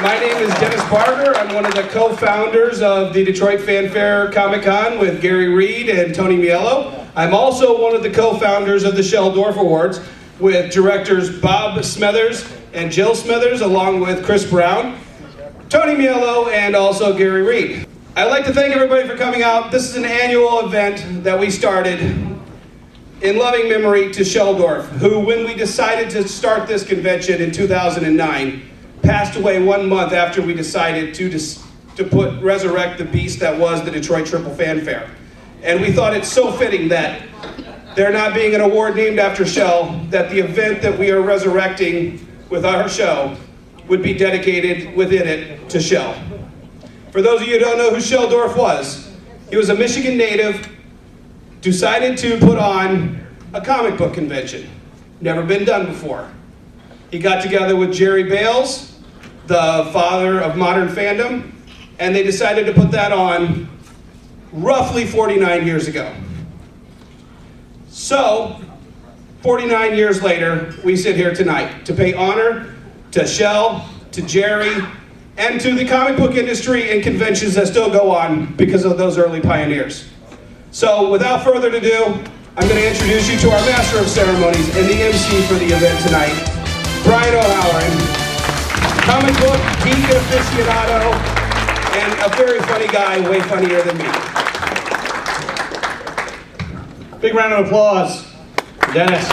My name is Dennis Barger. I'm one of the co-founders of the Detroit Fanfare Comicon with Gary Reed and Tony Miello. I'm also one of the co-founders of the Shel Dorf Awards with directors Bob Smethers and Jill Smethers, along with Chris Brown, Tony Miello, and also Gary Reed. I'd like to thank everybody for coming out. This is an annual event that we started in loving memory to Shel Dorf, who, when we decided to start this convention in 2009, passed away 1 month after we decided to resurrect the beast that was the Detroit Triple Fanfare. And we thought it's so fitting that there not being an award named after Shel, that the event that we are resurrecting with our show would be dedicated within it to Shel. For those of you who don't know who Shel Dorf was, he was a Michigan native, decided to put on a comic book convention. Never been done before. He got together with Jerry Bales, the father of modern fandom, and they decided to put that on roughly 49 years ago. So, 49 years later, we sit here tonight to pay honor to Shel, to Jerry, and to the comic book industry and conventions that still go on because of those early pioneers. So, without further ado, I'm going to introduce you to our Master of Ceremonies and the MC for the event tonight, Brian O'Halloran, comic book geek aficionado, and a very funny guy, way funnier than me. Big round of applause for Dennis.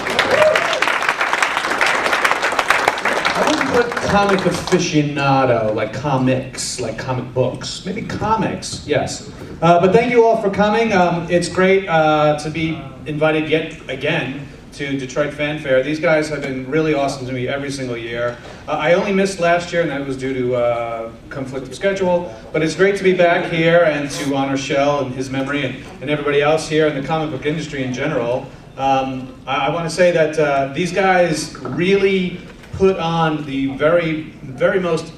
I wouldn't put comic aficionado, like comics, like comic books. Maybe comics, yes. But thank you all for coming. It's great to be invited yet again to Detroit Fanfare. These guys have been really awesome to me every single year. I only missed last year, and that was due to conflict of schedule, but it's great to be back here and to honor Shel and his memory and everybody else here in the comic book industry in general. I want to say that these guys really put on the very most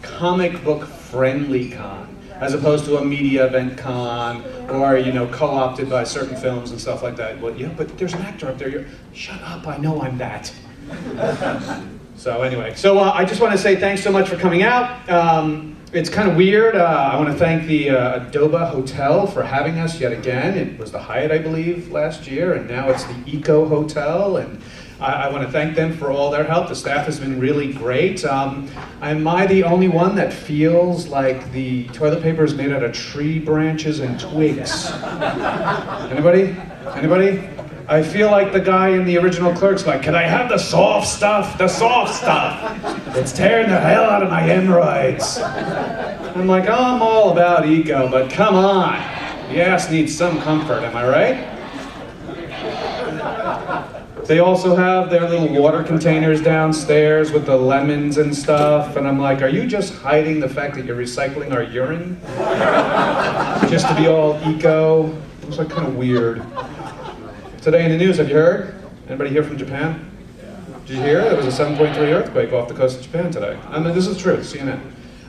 comic book friendly con, as opposed to a media event con, or, you know, co-opted by certain films and stuff like that. Well, yeah, but there's an actor up there. Shut up, I know I'm that. So anyway, I just want to say thanks so much for coming out. It's kind of weird. I want to thank the Adoba Hotel for having us yet again. It was the Hyatt, I believe, last year, and now it's the Eco Hotel, and I want to thank them for all their help. The staff has been really great. Am I the only one that feels like the toilet paper is made out of tree branches and twigs? Anybody? Anybody? I feel like the guy in the original Clerks, like, can I have the soft stuff? The soft stuff. It's tearing the hell out of my hemorrhoids. I'm like, oh, I'm all about eco, but come on. The ass needs some comfort, am I right? They also have their little water containers downstairs with the lemons and stuff, and I'm like, are you just hiding the fact that you're recycling our urine? Just to be all eco? It was like kind of weird. Today in the news, have you heard? Anybody here from Japan? Did you hear? There was a 7.3 earthquake off the coast of Japan today. I mean, this is true, CNN.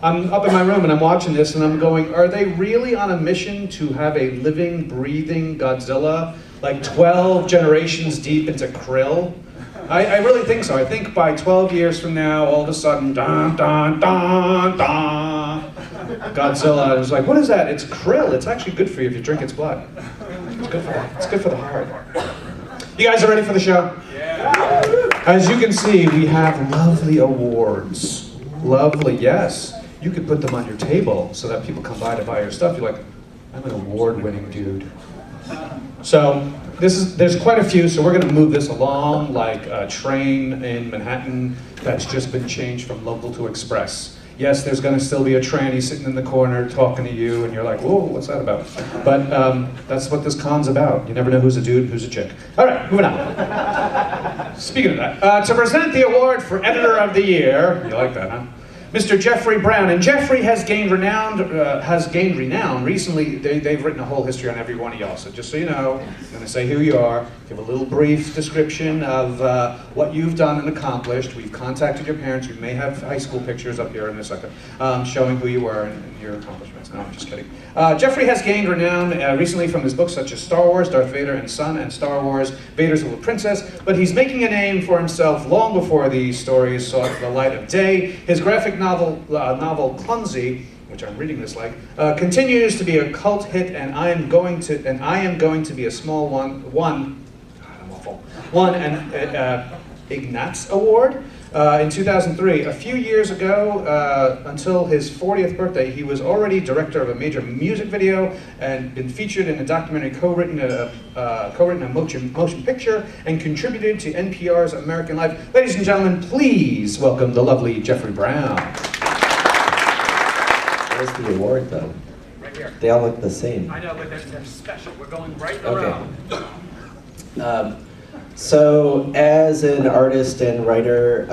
I'm up in my room and I'm watching this and I'm going, are they really on a mission to have a living, breathing Godzilla, like 12 generations deep into krill? I really think so. I think by 12 years from now, all of a sudden, dun, dun, dun, dun, Godzilla is like, what is that? It's krill. It's actually good for you if you drink its blood. It's good for that. It's good for the heart. You guys are ready for the show? Yeah. As you can see, we have lovely awards. Lovely, yes. You could put them on your table so that people come by to buy your stuff. You're like, I'm an award-winning dude. So there's quite a few, so we're going to move this along like a train in Manhattan that's just been changed from local to express. Yes, there's going to still be a tranny sitting in the corner talking to you, and you're like, whoa, what's that about? But that's what this con's about. You never know who's a dude, who's a chick. All right, moving on. Speaking of that, to present the award for Editor of the Year, you like that, huh? Mr. Jeffrey Brown, and Jeffrey has gained renown recently. They've written a whole history on every one of y'all, so just so you know, I'm going to say who you are, give a little brief description of what you've done and accomplished. We've contacted your parents. We may have high school pictures up here in a second, showing who you were and your accomplishments. No, I'm just kidding. Jeffrey has gained renown recently from his books such as Star Wars, Darth Vader and Son, and Star Wars, Vader's Little Princess, but he's making a name for himself long before these stories saw the light of day. His graphic novel Clumsy, which I'm reading this like, continues to be a cult hit, and I am going to be a small one. I'm awful. Won an Ignatz Award in 2003. A few years ago, until his 40th birthday, he was already director of a major music video and been featured in a documentary, co-written a motion picture, and contributed to NPR's American Life. Ladies and gentlemen, please welcome the lovely Jeffrey Brown. Where's the award, though? Right here. They all look the same. I know, but they're special. We're going right around. So, as an artist and writer,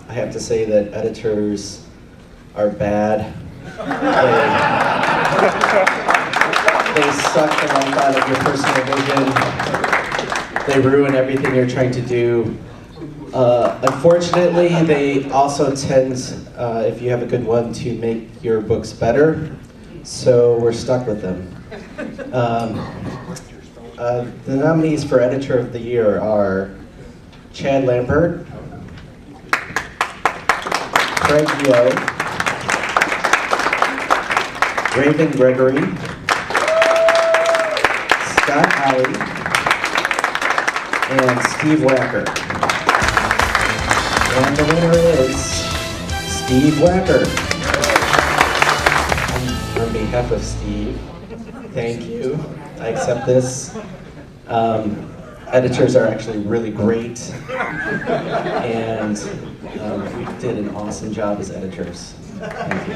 I have to say that editors are bad. They suck the life out of your personal vision. They ruin everything you're trying to do. Unfortunately, they also tend, if you have a good one, to make your books better. So we're stuck with them. The nominees for Editor of the Year are Chad Lambert, Craig Yo, Raven Gregory, Scott Allie, and Steve Wacker. And the winner is Steve Wacker. On behalf of Steve, thank you. I accept this. Editors are actually really great, and we did an awesome job as editors. Thank you.